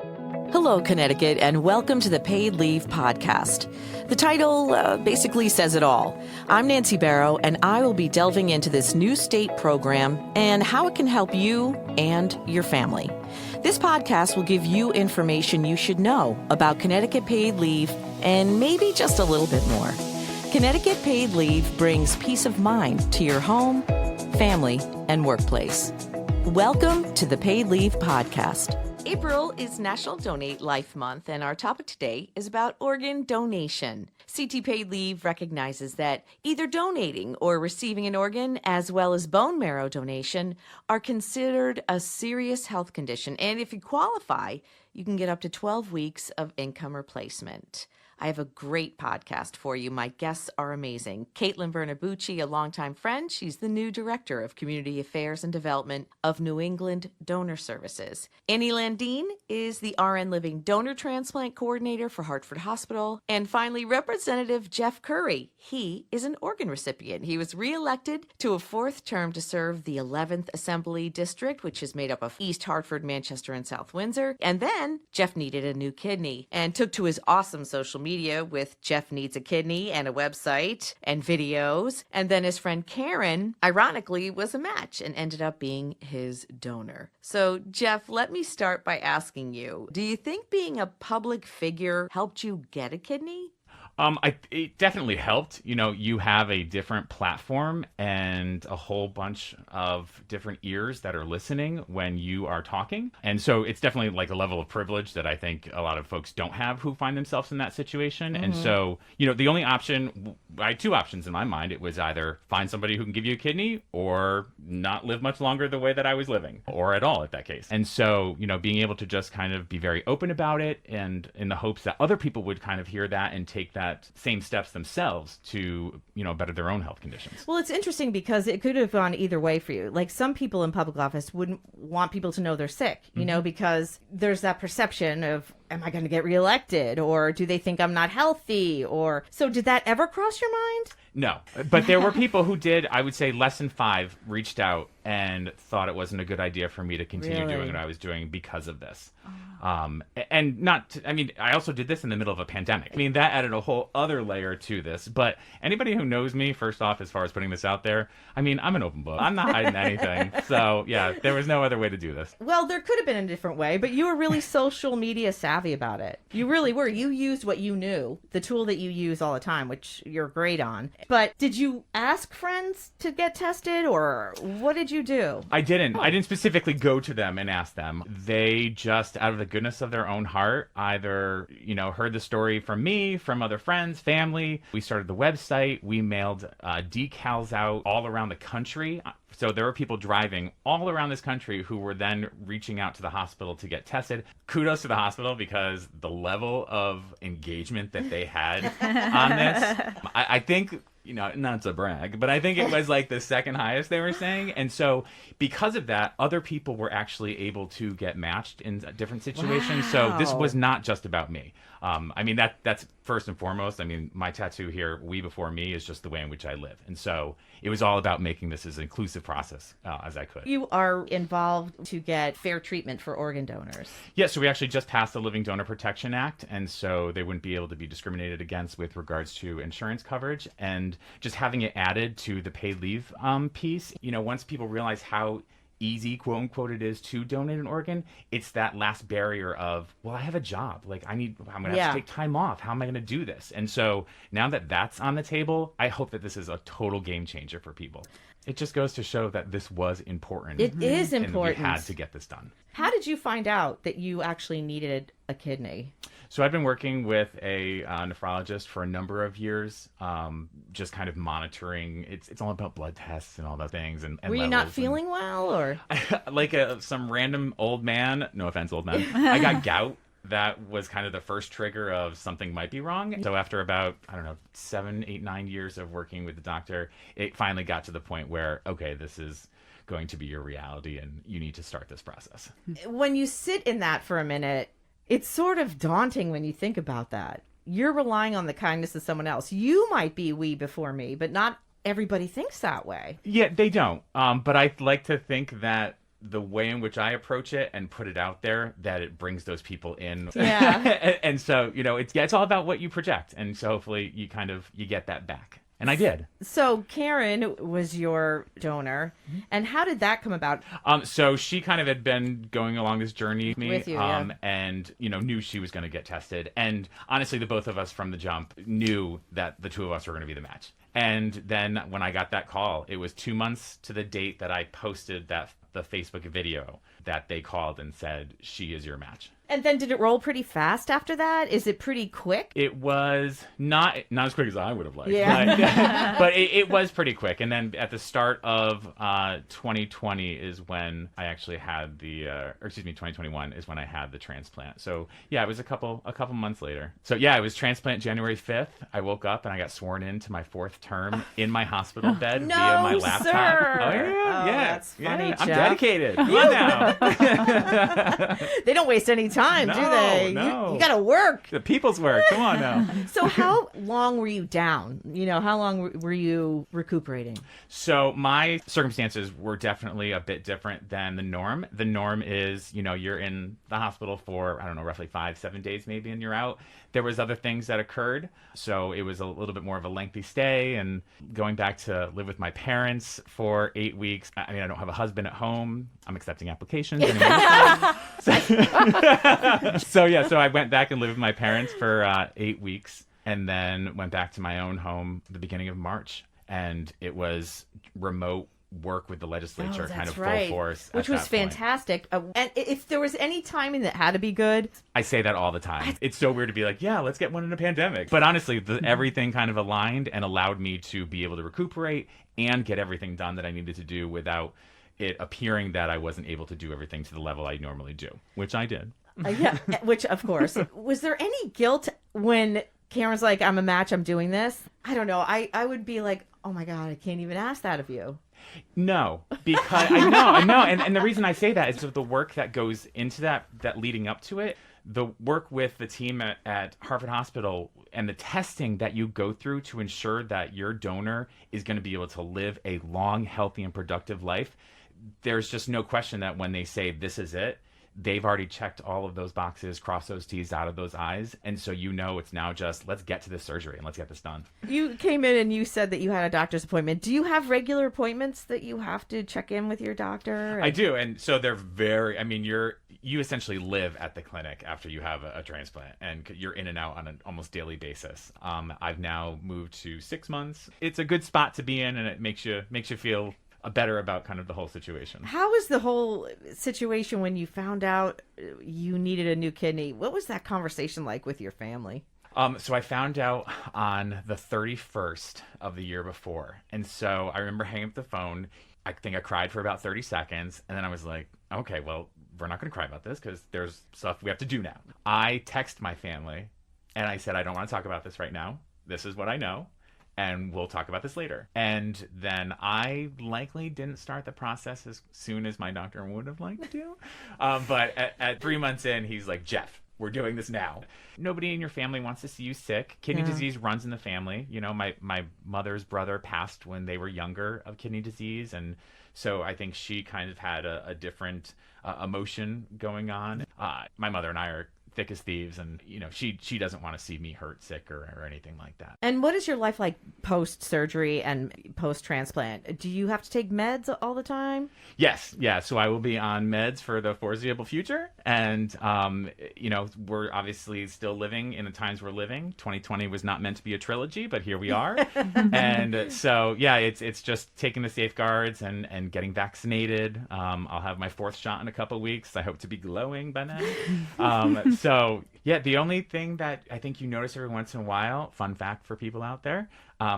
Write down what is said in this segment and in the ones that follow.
Hello, Connecticut, and welcome to the Paid Leave Podcast. The title basically says it all. I'm Nany Barrow, and I will be delving into this new state program and how it can help you and your family. This podcast will give you information you should know about Connecticut paid leave and maybe just a little bit more. Connecticut paid leave brings peace of mind to your home, family, and workplace. Welcome to the Paid Leave Podcast. April is National Donate Life Month, and our topic today is about organ donation. CT Paid Leave recognizes that either donating or receiving an organ, as well as bone marrow donation, are considered a serious health condition. And if you qualify, you can get up to 12 weeks of income replacement. I have a great podcast for you. My guests are amazing. Caitlin Bernabucci, a longtime friend. She's the new Director of Community Affairs and Development of New England Donor Services. Annie Landine is the RN Living Donor Transplant Coordinator for Hartford Hospital. And finally, Representative Jeff Currey. He is an organ recipient. He was reelected to a fourth term to serve the 11th Assembly District, which is made up of East Hartford, Manchester, and South Windsor. And then Jeff needed a new kidney and took to his awesome social media with Jeff Needs a Kidney and a website and videos. And then his friend Karen, ironically, was a match and ended up being his donor. So, Jeff, let me start by asking you, do you think being a public figure helped you get a kidney? It definitely helped. You know, you have a different platform and a whole bunch of different ears that are listening when you are talking. And so it's definitely like a level of privilege that I think a lot of folks don't have who find themselves in that situation. Mm-hmm. And so, you know, the only option, I had two options in my mind. It was either find somebody who can give you a kidney or not live much longer the way that I was living, or at all at that case. And so, you know, being able to just kind of be very open about it and in the hopes that other people would kind of hear that and take that same steps themselves to, you know, better their own health conditions. Well, it's interesting because it could have gone either way for you. Like some people in public office wouldn't want people to know they're sick, you know, because there's that perception of, am I going to get reelected? Or do they think I'm not healthy? Or so did that ever cross your mind? No, but there were people who did. I would say less than 5 reached out and thought it wasn't a good idea for me to continue doing what I was doing because of this. And not, I mean, I also did this in the middle of a pandemic. I mean, that added a whole other layer to this. But anybody who knows me, first off, as far as putting this out there, I mean, I'm an open book. I'm not hiding anything. So, yeah, there was no other way to do this. Well, there could have been a different way, but you were really social media savvy about it. You really were. You used what you knew, the tool that you use all the time, which you're great on. But did you ask friends to get tested, or what did you do? I didn't. I didn't specifically go to them and ask them. They just, out of the goodness of their own heart, either, you know, heard the story from me, from other friends, family. We started the website. We mailed decals out all around the country. So there were people driving all around this country who were then reaching out to the hospital to get tested. Kudos to the hospital because the level of engagement that they had on this, I think, you know, not to brag, but I think it was like the second highest they were saying. And so because of that, other people were actually able to get matched in different situations. Wow. So this was not just about me. I mean, that's first and foremost. I mean, my tattoo here, We Before Me, is just the way in which I live. And so it was all about making this as inclusive process as I could. You are involved to get fair treatment for organ donors. Yeah, so we actually just passed the Living Donor Protection Act, and so they wouldn't be able to be discriminated against with regards to insurance coverage. And just having it added to the paid leave piece, you know, once people realize how easy, quote unquote, it is to donate an organ, it's that last barrier of, well, I have a job. Like, I'm going to have to take time off. How am I going to do this? And so now that that's on the table, I hope that this is a total game changer for people. It just goes to show that this was important. It is important. And we had to get this done. How did you find out that you actually needed a kidney? So I've been working with a nephrologist for a number of years, just kind of monitoring. It's all about blood tests and all those things. And were you not feeling well, or like some random old man? No offense, old man. I got gout. That was kind of the first trigger of something might be wrong. So after about, 7, 8, 9 years of working with the doctor, it finally got to the point where, okay, this is going to be your reality and you need to start this process. When you sit in that for a minute, it's sort of daunting when you think about that. You're relying on the kindness of someone else. You might be we before me, but not everybody thinks that way. Yeah, they don't. But I like to think that the way in which I approach it and put it out there, that it brings those people in. Yeah. And so, it's all about what you project. And so hopefully you get that back. And I did. So Karen was your donor, and how did that come about? So she kind of had been going along this journey with me, With you, yeah. and knew she was going to get tested. And honestly, the both of us from the jump knew that the two of us were going to be the match. And then when I got that call, it was 2 months to the date that I posted the Facebook video that they called and said, she is your match. And then did it roll pretty fast after that? Is it pretty quick? It was not as quick as I would have liked. Yeah. But it was pretty quick. And then at the start of 2020 is when I actually had 2021 is when I had the transplant. So yeah, it was a couple months later. So yeah, it was transplant January 5th. I woke up and I got sworn into my 4th term in my hospital bed No, via my laptop. sir. Oh yeah, yeah. That's funny, yeah. I'm Jeff. dedicated. Come on now. They don't waste any time, do No, they? no. You got to work. The people's work. Come on now. So how long were you down? How long were you recuperating? So my circumstances were definitely a bit different than the norm. The norm is, you're in the hospital for, I don't know, roughly 5-7 days maybe, and you're out. There was other things that occurred. So it was a little bit more of a lengthy stay, and going back to live with my parents for 8 weeks. I mean, I don't have a husband at home. I'm accepting applications. So I went back and lived with my parents for 8 weeks, and then went back to my own home the beginning of March. And it was remote work with the legislature, kind of full force. Which was fantastic. And if there was any timing that had to be good. I say that all the time. It's so weird to be like, yeah, let's get one in a pandemic. But honestly, everything kind of aligned and allowed me to be able to recuperate and get everything done that I needed to do without it appearing that I wasn't able to do everything to the level I normally do, which I did. Yeah, which of course. Was there any guilt when Karen's like, I'm a match, I'm doing this? I don't know. I would be like, oh my God, I can't even ask that of you. No, because I know. And the reason I say that is the work that goes into that leading up to it, the work with the team at Harvard Hospital and the testing that you go through to ensure that your donor is going to be able to live a long, healthy, and productive life. There's just no question that when they say this is it, they've already checked all of those boxes, crossed those T's, dotted those I's. And so it's now just, let's get to this surgery and let's get this done. You came in and you said that you had a doctor's appointment. Do you have regular appointments that you have to check in with your doctor? I do. And so they're you essentially live at the clinic after you have a transplant, and you're in and out on an almost daily basis. I've now moved to 6 months. It's a good spot to be in, and it makes you feel better about kind of the whole situation. How was the whole situation when you found out you needed a new kidney? What was that conversation like with your family? So I found out on the 31st of the year before. And so I remember hanging up the phone. I think I cried for about 30 seconds. And then I was like, okay, well, we're not going to cry about this because there's stuff we have to do now. I text my family and I said, I don't want to talk about this right now. This is what I know. And we'll talk about this later. And then I likely didn't start the process as soon as my doctor would have liked to. But at 3 months in, he's like, Jeff, we're doing this now. Nobody in your family wants to see you sick. Kidney disease runs in the family. My mother's brother passed when they were younger of kidney disease. And so I think she kind of had a different emotion going on. My mother and I are thick as thieves, and she doesn't want to see me hurt, sick, or anything like that. And what is your life like post surgery and post transplant? Do you have to take meds all the time? Yes, yeah. So I will be on meds for the foreseeable future, and we're obviously still living in the times we're living. 2020 was not meant to be a trilogy, but here we are. And so yeah, it's just taking the safeguards and getting vaccinated. I'll have my 4th shot in a couple weeks. I hope to be glowing by then. So, yeah, the only thing that I think you notice every once in a while, fun fact for people out there,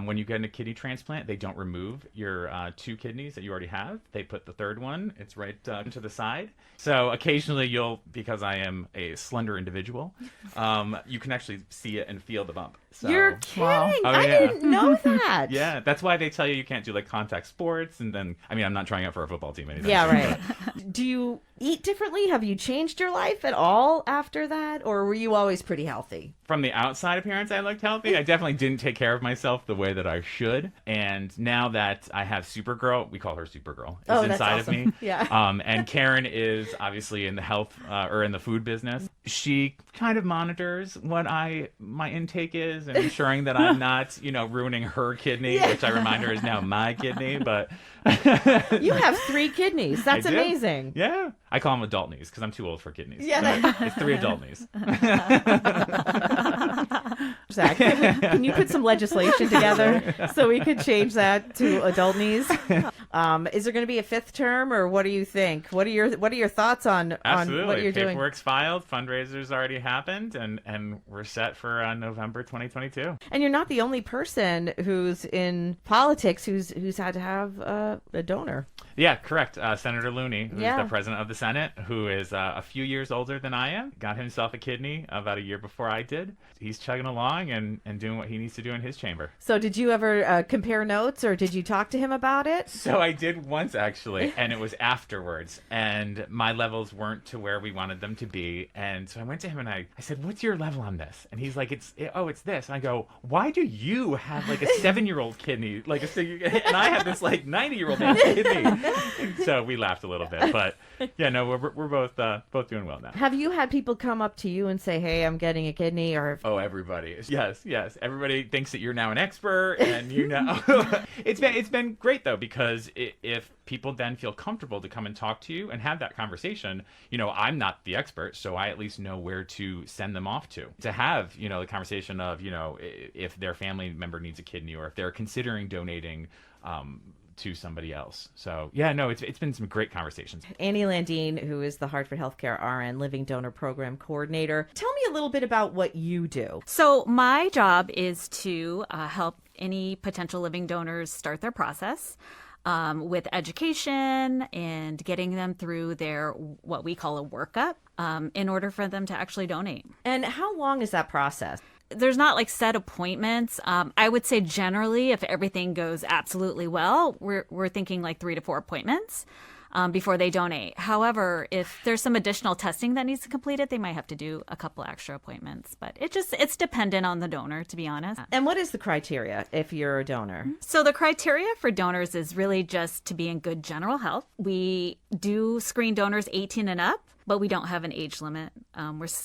when you get a kidney transplant, they don't remove your 2 kidneys that you already have. They put the 3rd one. It's right to the side. So occasionally because I am a slender individual, you can actually see it and feel the bump. So, you're kidding. Oh, yeah. I didn't know that. Yeah, that's why they tell you can't do like contact sports. And then, I'm not trying out for a football team anytime Yeah, soon, right. Do you eat differently? Have you changed your life at all after that? Or were you always pretty healthy? From the outside appearance, I looked healthy. I definitely didn't take care of myself the the way that I should. And now that I have Supergirl, we call her Supergirl, is Oh, that's inside awesome. of me. Yeah. And Karen is obviously in the health or in the food business. She kind of monitors what my intake is and ensuring that I'm not, ruining her kidney, which I remind her is now my kidney. But You have 3 kidneys. That's I do. amazing. Yeah. I call them adult knees because I'm too old for kidneys. Yeah. So it's 3 adult knees. Zach, can you put some legislation together so we could change that to adult knees? Is there going to be a 5th term, or what do you think? What are your thoughts on Absolutely. what you're doing? Paperwork's filed, fundraisers already happened, and we're set for November 2022. And you're not the only person who's in politics who's had to have a donor. Yeah, correct. Senator Looney, who's Yeah. the president of the Senate, who is a few years older than I am, got himself a kidney about a year before I did. He's chugging along and doing what he needs to do in his chamber. So did you ever compare notes, or did you talk to him about it? So I did once, actually, and it was afterwards, and my levels weren't to where we wanted them to be. And so I went to him and I said, "What's your level on this?" And he's like, it's this. And I go, "Why do you have like a 7-year-old kidney, and I have this like 90-year-old kidney?" So we laughed a little bit, but yeah, no, we're both doing well now. Have you had people come up to you and say, "Hey, I'm getting a kidney," or Oh, everybody. Yes. Everybody thinks that you're now an expert, and it's been great though, because if people then feel comfortable to come and talk to you and have that conversation, I'm not the expert, so I at least know where to send them off to have, the conversation of, if their family member needs a kidney, or if they're considering donating, to somebody else. So yeah, no, it's been some great conversations. Annie Landine, who is the Hartford Healthcare RN Living Donor Program Coordinator. Tell me a little bit about what you do. So my job is to help any potential living donors start their process with education and getting them through their what we call a workup in order for them to actually donate. And how long is that process? There's not like set appointments. I would say generally, if everything goes absolutely well, we're thinking like 3 to 4 appointments before they donate. However, if there's some additional testing that needs to be completed, they might have to do a couple extra appointments. But it's dependent on the donor, to be honest. And what is the criteria if you're a donor? So the criteria for donors is really just to be in good general health. We do screen donors 18 and up, but we don't have an age limit.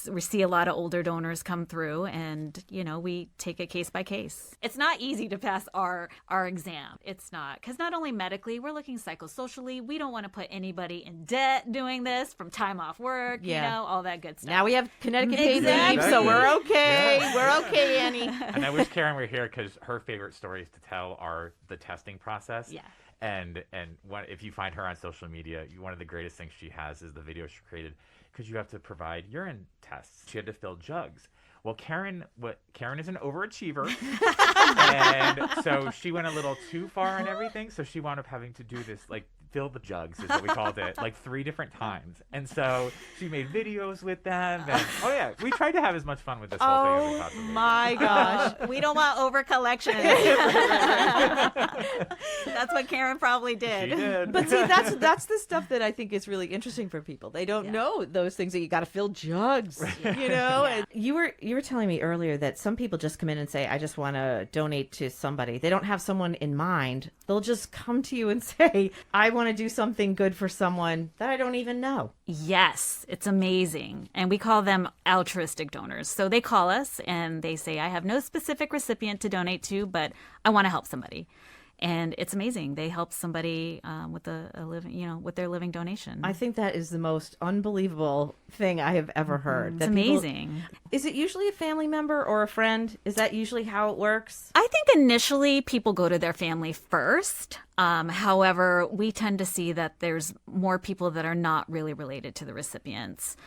We see a lot of older donors come through, and, we take it case by case. It's not easy to pass our exam. It's not. Because not only medically, we're looking psychosocially. We don't want to put anybody in debt doing this, from time off work, all that good stuff. Now we have Connecticut paid Exactly. leave, so we're okay. Yeah. We're okay, Annie. And I wish Karen were here, because her favorite stories to tell are the testing process. Yeah. And if you find her on social media, one of the greatest things she has is the video she created, because you have to provide urine tests. She had to fill jugs. Well, Karen is an overachiever, and so she went a little too far and everything. So she wound up having to do this, like, fill the jugs is what we called it, like 3 different times. And so she made videos with them. And, we tried to have as much fun with this whole thing as we possibly could. My gosh. We don't want over collection. That's what Karen probably did. She did. But see, that's the stuff that I think is really interesting for people. They don't know those things, that you got to fill jugs, And you were telling me earlier that some people just come in and say, "I just want to donate to somebody." They don't have someone in mind. They'll just come to you and say, "I want to do something good for someone that I don't even know." Yes, it's amazing. And we call them altruistic donors. So they call us and they say, "I have no specific recipient to donate to, but I want to help somebody." And it's amazing. They help somebody with a living, with their living donation. I think that is the most unbelievable thing I have ever heard. It's amazing. Is it usually a family member or a friend? Is that usually how it works? I think initially people go to their family first. However, we tend to see that there's more people that are not really related to the recipients.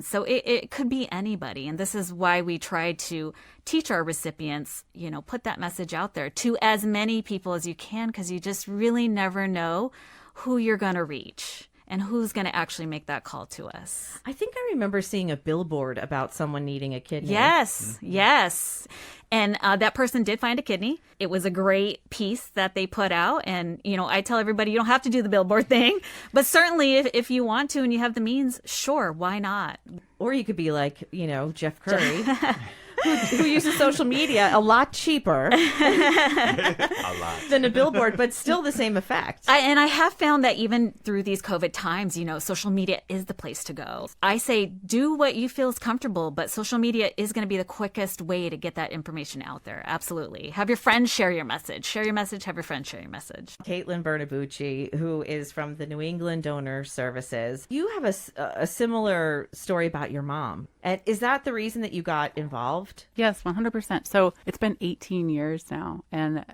So it could be anybody. And this is why we try to teach our recipients, put that message out there to as many people as you can, because you just really never know who you're going to reach and who's going to actually make that call to us. I think I remember seeing a billboard about someone needing a kidney. Yes, yes. And that person did find a kidney. It was a great piece that they put out. And, I tell everybody, you don't have to do the billboard thing. But certainly if you want to and you have the means, sure, why not? Or you could be like, Jeff Currey. who uses social media a lot cheaper than a billboard, but still the same effect. And I have found that even through these COVID times, social media is the place to go. I say do what you feel is comfortable, but social media is going to be the quickest way to get that information out there. Absolutely. Have your friends share your message. Share your message. Have your friends share your message. Caitlin Bernabucci, who is from the New England Donor Services. You have a similar story about your mom. And is that the reason that you got involved? Yes, 100%. So it's been 18 years now, and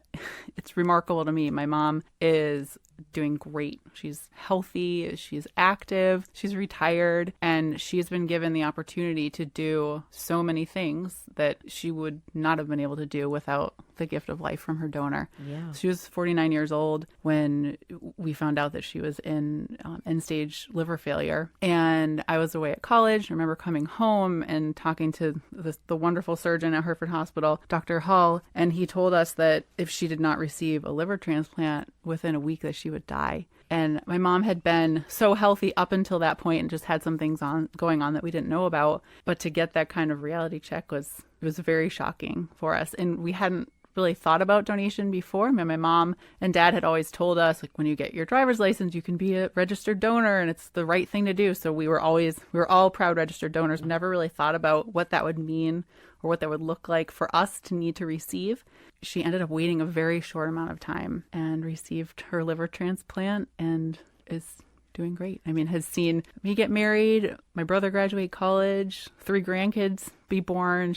it's remarkable to me. My mom is doing great. She's healthy, she's active, she's retired, and she's been given the opportunity to do so many things that she would not have been able to do without the gift of life from her donor. Yeah. She was 49 years old when we found out that she was in end-stage liver failure. And I was away at college. I remember coming home and talking to the wonderful surgeon at Hereford Hospital, Dr. Hull, and he told us that if she did not receive a liver transplant within a week that she would die. And my mom had been so healthy up until that point and just had some things going on that we didn't know about. But to get that kind of reality check was very shocking for us. And we hadn't really thought about donation before. I mean, my mom and dad had always told us, like, when you get your driver's license, you can be a registered donor and it's the right thing to do. So we were all proud registered donors. Never really thought about what that would mean or what that would look like for us to need to receive. She ended up waiting a very short amount of time and received her liver transplant and is doing great. I mean, has seen me get married, my brother graduate college, 3 grandkids be born.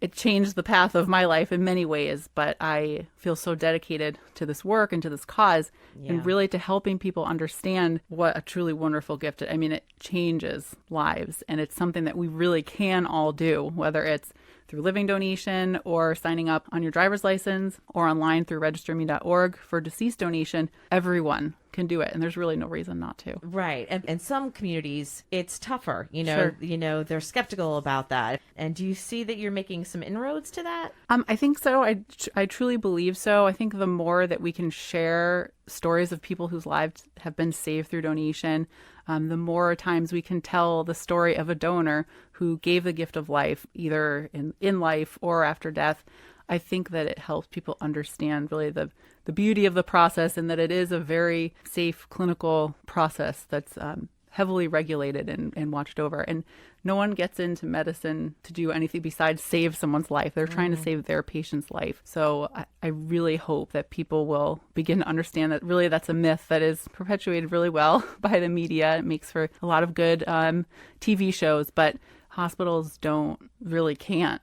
It changed the path of my life in many ways, but I feel so dedicated to this work and to this cause and really to helping people understand what a truly wonderful gift. I mean, it changes lives, and it's something that we really can all do, whether it's through living donation or signing up on your driver's license or online through registerme.org for deceased donation. Everyone can do it, and there's really no reason not to. Right. And some communities, it's tougher. Sure. They're skeptical about that. And do you see that you're making some inroads to that? I think so. I truly believe so. I think the more that we can share stories of people whose lives have been saved through donation, the more times we can tell the story of a donor who gave the gift of life, either in life or after death. I think that it helps people understand really the beauty of the process, and that it is a very safe clinical process that's heavily regulated and watched over. And no one gets into medicine to do anything besides save someone's life. They're trying to save their patient's life. So I really hope that people will begin to understand that really that's a myth that is perpetuated really well by the media. It makes for a lot of good TV shows, but hospitals can't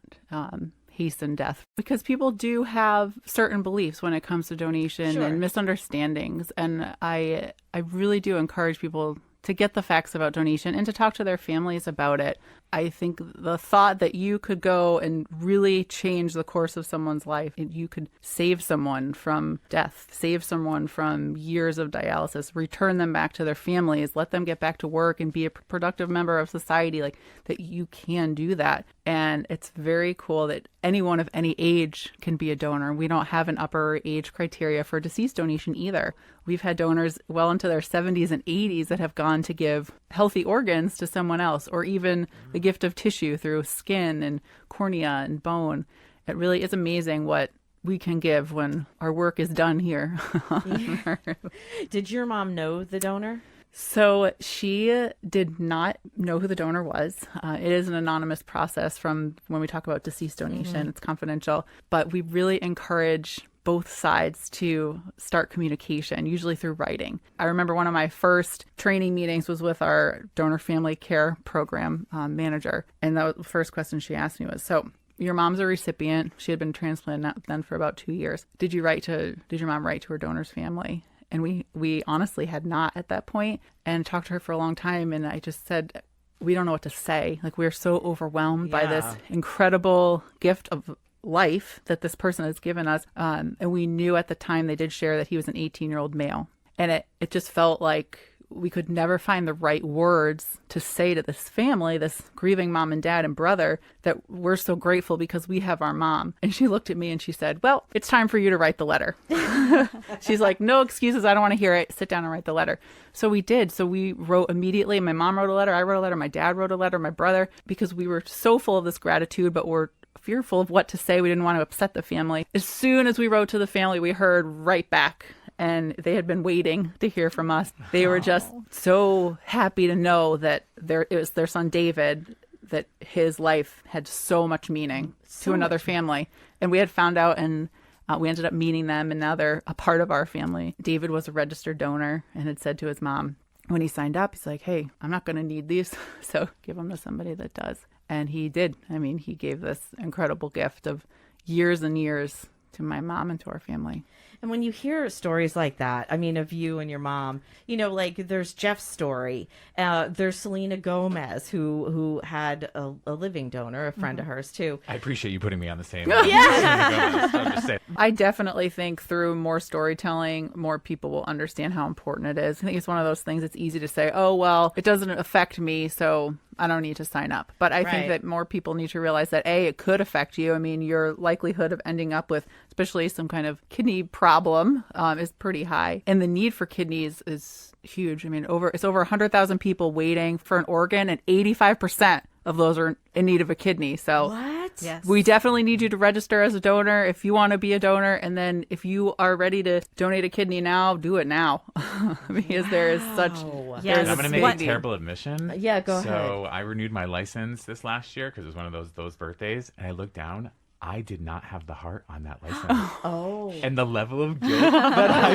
hasten death, because people do have certain beliefs when it comes to donation and misunderstandings. And I really do encourage people to get the facts about donation and to talk to their families about it. I think the thought that you could go and really change the course of someone's life, and you could save someone from death, save someone from years of dialysis, return them back to their families, let them get back to work and be a productive member of society, like that you can do that. And it's very cool that anyone of any age can be a donor. We don't have an upper age criteria for deceased donation either. We've had donors well into their 70s and 80s that have gone to give healthy organs to someone else, or even the gift of tissue through skin and cornea and bone. It really is amazing what we can give when our work is done here. Did your mom know the donor? So she did not know who the donor was. It is an anonymous process from when we talk about deceased donation. It's confidential. But we really encourage both sides to start communication, usually through writing. I remember one of my first training meetings was with our donor family care program manager. And the first question she asked me was, so your mom's a recipient. She had been transplanted then for about 2 years. Did your mom write to her donor's family? And we honestly had not at that point, and talked to her for a long time. And I just said, we don't know what to say. Like, we're so overwhelmed by this incredible gift of life that this person has given us. And we knew at the time they did share that he was an 18-year-old male. And it just felt like we could never find the right words to say to this family, this grieving mom and dad and brother, that we're so grateful because we have our mom. And she looked at me and she said, well, it's time for you to write the letter. She's like, no excuses. I don't want to hear it. Sit down and write the letter. So we did. So we wrote immediately. My mom wrote a letter. I wrote a letter. My dad wrote a letter. My brother, because we were so full of this gratitude, but we're fearful of what to say. We didn't want to upset the family. As soon as we wrote to the family, we heard right back. And they had been waiting to hear from us. They were just so happy to know that it was their son David, that his life had so much meaning to another family. And we had found out, and we ended up meeting them, and now they're a part of our family. David was a registered donor and had said to his mom when he signed up, he's like, hey, I'm not going to need these, so give them to somebody that does. And he did. I mean, he gave this incredible gift of years and years to my mom and to our family. And when you hear stories like that, I mean, of you and your mom, you know, like there's Jeff's story. There's Selena Gomez, who had a living donor, a friend of hers, too. I appreciate you putting me on the same. Yeah. I definitely think through more storytelling, more people will understand how important it is. I think it's one of those things it's easy to say, oh, well, it doesn't affect me, so I don't need to sign up. But I think that more people need to realize that, A, it could affect you. I mean, your likelihood of ending up with, especially some kind of kidney problem, is pretty high. And the need for kidneys is huge. I mean, it's over 100,000 people waiting for an organ, and 85% of those are in need of a kidney. So What? Yes. we definitely need you to register as a donor if you want to be a donor. And then if you are ready to donate a kidney now, do it now. Because there is such... Yes. And I'm going to make What- a terrible admission. Yeah, go ahead. So I renewed my license this last year because it was one of those birthdays. And I looked down. I did not have the heart on that license. Oh. And the level of guilt that I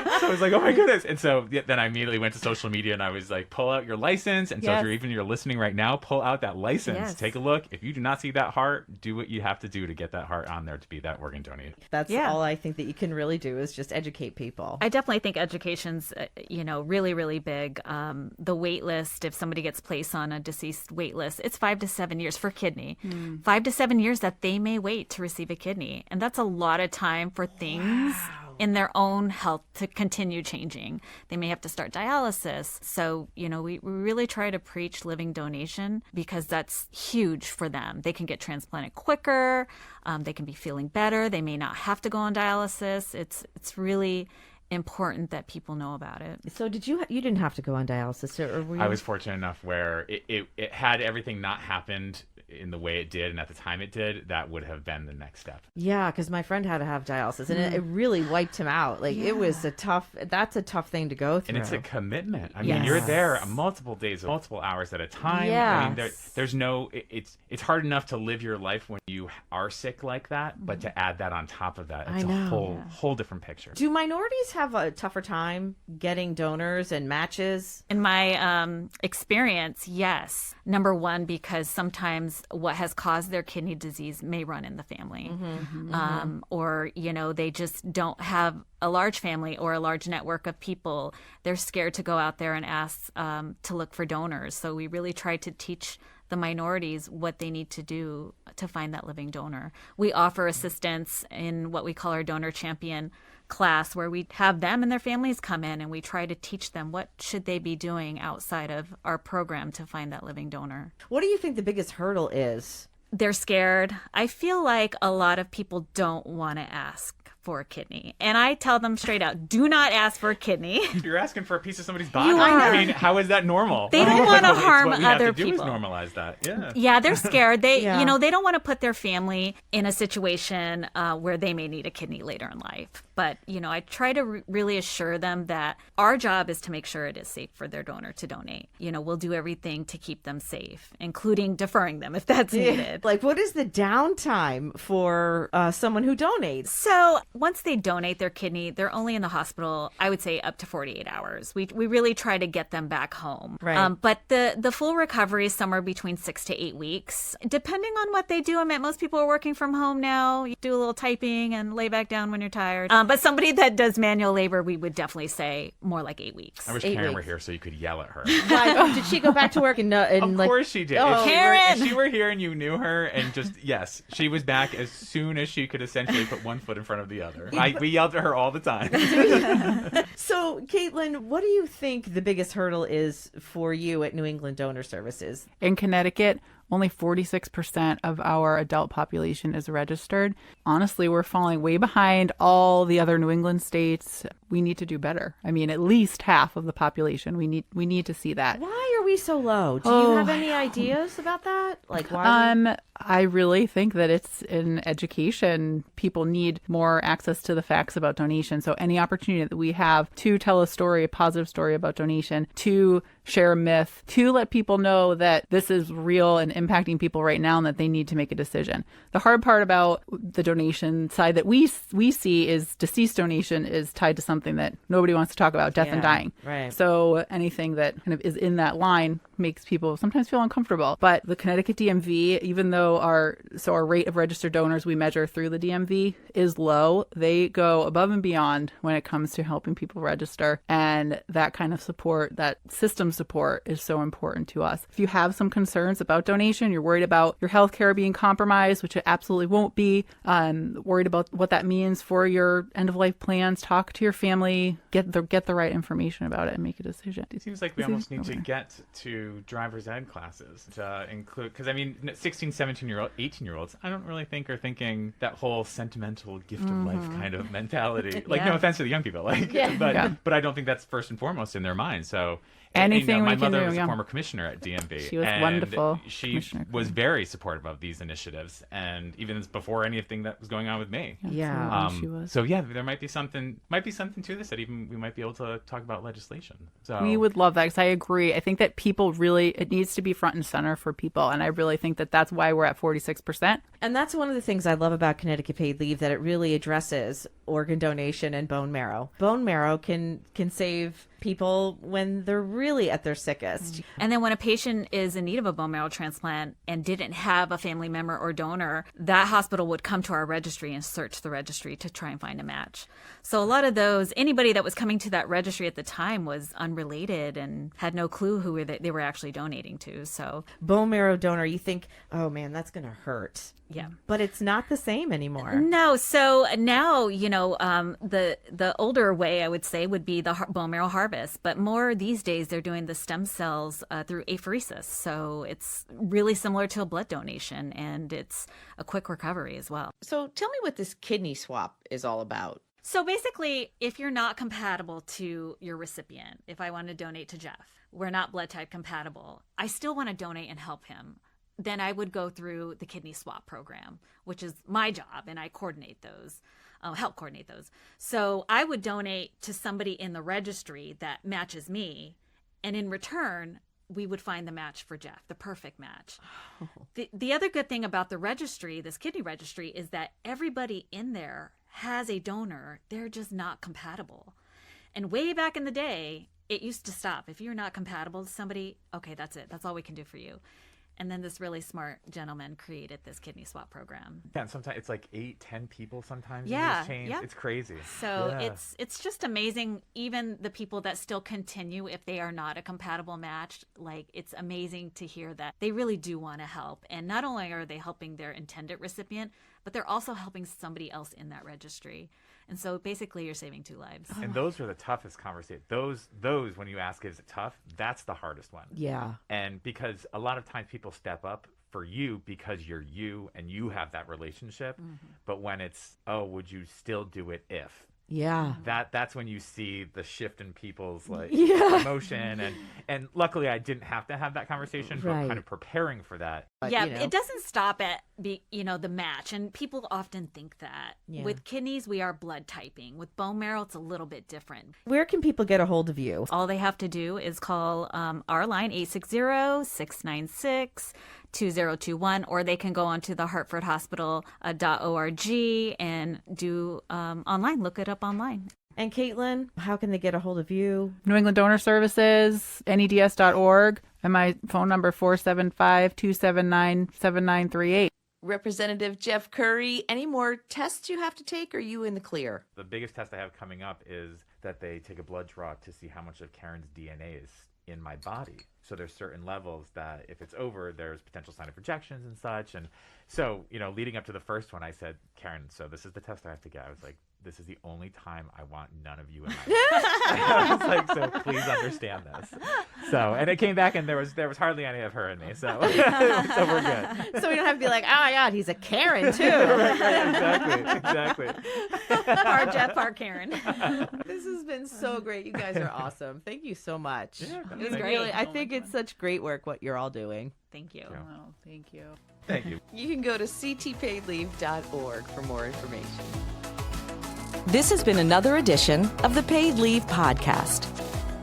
felt. So I was like, oh my goodness. And so then I immediately went to social media and I was like, pull out your license. And so if you're listening right now, pull out that license. Yes. Take a look. If you do not see that heart, do what you have to do to get that heart on there to be that organ donated. That's Yeah. all I think that you can really do is just educate people. I definitely think education's, really, really big. The wait list, if somebody gets placed on a deceased wait list, it's 5 to 7 years for kidney. 5 to 7 years that they may wait to receive a kidney. And that's a lot of time for things in their own health to continue changing. They may have to start dialysis. So, we really try to preach living donation because that's huge for them. They can get transplanted quicker. They can be feeling better. They may not have to go on dialysis. It's really important that people know about it. So you didn't have to go on dialysis, or were you? I was fortunate enough where it had everything not happened in the way it did and at the time it did, that would have been the next step. Yeah, because my friend had to have dialysis, and it really wiped him out. Like it was that's a tough thing to go through. And it's a commitment. I mean, Yes. you're there multiple days, multiple hours at a time. I mean, there's no, it's hard enough to live your life when you are sick like that, but to add that on top of that, it's a whole different picture. Do minorities have a tougher time getting donors and matches? In my experience, yes. Number one, because sometimes what has caused their kidney disease may run in the family. Or, they just don't have a large family or a large network of people. They're scared to go out there and ask to look for donors. So we really try to teach the minorities what they need to do to find that living donor. We offer assistance in what we call our donor champion class, where we have them and their families come in and we try to teach them what should they be doing outside of our program to find that living donor. What do you think the biggest hurdle is? They're scared. I feel like a lot of people don't want to ask for a kidney. And I tell them straight out, do not ask for a kidney. You're asking for a piece of somebody's body. You are. I mean, how is that normal? They don't want to harm what we have other to do people. Is normalize that. Yeah. Yeah, they're scared. They, Yeah. they don't want to put their family in a situation where they may need a kidney later in life. But, I try to really assure them that our job is to make sure it is safe for their donor to donate. We'll do everything to keep them safe, including deferring them if that's needed. Like, what is the downtime for someone who donates? So once they donate their kidney, they're only in the hospital, I would say, up to 48 hours. We really try to get them back home. Right. But the full recovery is somewhere between 6 to 8 weeks, depending on what they do. I mean, most people are working from home now. You do a little typing and lay back down when you're tired. But somebody that does manual labor, we would definitely say more like 8 weeks. I wish 8 Karen were weeks. here so you could yell at her. Why, did she go back to work and Of course she did. Oh, If she were here and you knew her and just, yes, she was back as soon as she could essentially put one foot in front of the other. We yelled at her all the time. So, Caitlin, what do you think the biggest hurdle is for you at New England Donor Services? In Connecticut, only 46% of our adult population is registered. Honestly, we're falling way behind all the other New England states. We need to do better. I mean, at least half of the population. We need to see that. Why are we we so low? Do you have any ideas about that? Like why? I really think that it's in education. People need more access to the facts about donation. So any opportunity that we have to tell a story, a positive story about donation, to share a myth, to let people know that this is real and impacting people right now and that they need to make a decision. The hard part about the donation side that we see is deceased donation is tied to something that nobody wants to talk about, death and dying. Right. So anything that kind of is in that line makes people sometimes feel uncomfortable. But the Connecticut DMV, even though our rate of registered donors we measure through the DMV is low, they go above and beyond when it comes to helping people register. And that kind of support, that system support, is so important to us. If you have some concerns about donation, you're worried about your healthcare being compromised, which it absolutely won't be, worried about what that means for your end-of-life plans, talk to your family, get the right information about it and make a decision. It seems like we almost need to get to driver's ed classes to include, because I mean, 16, 17-year-old, 18-year-olds, I don't really think are thinking that whole sentimental gift of life kind of mentality. Like, no offense to the young people, but I don't think that's first and foremost in their mind. So anything my we can mother do, was a former commissioner at DMV. She was and wonderful. She was very supportive of these initiatives, and even before anything that was going on with me. Yeah. She was. So yeah, there might be something to this, that even we might be able to talk about legislation. So We would love that, because I agree. I think that people really, it needs to be front and center for people, and I really think that that's why we're at 46%. And that's one of the things I love about Connecticut Paid Leave, that it really addresses organ donation and bone marrow. Bone marrow can save people when they're really at their sickest. And then when a patient is in need of a bone marrow transplant and didn't have a family member or donor, that hospital would come to our registry and search the registry to try and find a match. So a lot of those, anybody that was coming to that registry at the time was unrelated and had no clue who they were actually donating to. So Bone marrow donor, you think, oh man, that's going to hurt. yeah. But it's not the same anymore. No, so now, the older way, I would say, would be the bone marrow harvest. But more these days, they're doing the stem cells through apheresis. So it's really similar to a blood donation, and it's a quick recovery as well. So tell me what this kidney swap is all about. So basically, if you're not compatible to your recipient, if I want to donate to Jeff, we're not blood type compatible, I still want to donate and help him, then I would go through the kidney swap program, which is my job, and I coordinate those, help coordinate those. So I would donate to somebody in the registry that matches me, and in return, we would find the match for Jeff, the perfect match. The other good thing about the registry, this kidney registry, is that everybody in there has a donor. They're just not compatible. And way back in the day, it used to stop. If you're not compatible to somebody, okay, that's it. That's all we can do for you. And then this really smart gentleman created this kidney swap program. Yeah, and sometimes it's like 8-10 people sometimes Yeah, in these chains. yeah. It's crazy. So Yeah. it's just amazing. Even the people that still continue, if they are not a compatible match, like, it's amazing to hear that they really do want to help. And not only are they helping their intended recipient, but they're also helping somebody else in that registry. And so basically you're saving 2 lives. And those are the toughest conversations. Those when you ask, is it tough? That's the hardest one. Yeah. And because a lot of times people step up for you because you're you and you have that relationship. But when it's, oh, would you still do it if? Yeah. That's when you see the shift in people's emotion, and luckily I didn't have to have that conversation, but Right. kind of preparing for that. Yeah, it doesn't stop at the match, and people often think that. Yeah. With kidneys, we are blood typing. With bone marrow, it's a little bit different. Where can people get a hold of you? All they have to do is call our line, 860-696-2021, or they can go onto the hartfordhospital.org and do online, look it up online. And Caitlin, how can they get a hold of you? New England Donor Services, neds.org, and my phone number 475-279-7938. Representative Jeff Currey, any more tests you have to take, or are you in the clear? The biggest test I have coming up is that they take a blood draw to see how much of Karen's DNA is in my body. So there's certain levels that if it's over, there's potential sign of rejections and such. And so, leading up to the first one, I said, Karen, so this is the test I have to get. I was like, this is the only time I want none of you in my life. I was like, so please understand this. So, and it came back, and there was hardly any of her in me. So, so we're good. So we don't have to be like, oh my God, he's a Karen too. Exactly. Part Jeff, part Karen. This has been so great. You guys are awesome. Thank you so much. Yeah, It was great. really, I think it's such great work what you're all doing. Thank you. Oh, thank you. Thank you. You can go to ctpaidleave.org for more information. This has been another edition of the Paid Leave Podcast.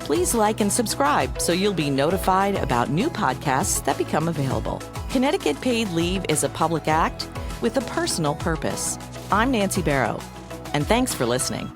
Please like and subscribe so you'll be notified about new podcasts that become available. Connecticut Paid Leave is a public act with a personal purpose. I'm Nany Barrow, and thanks for listening.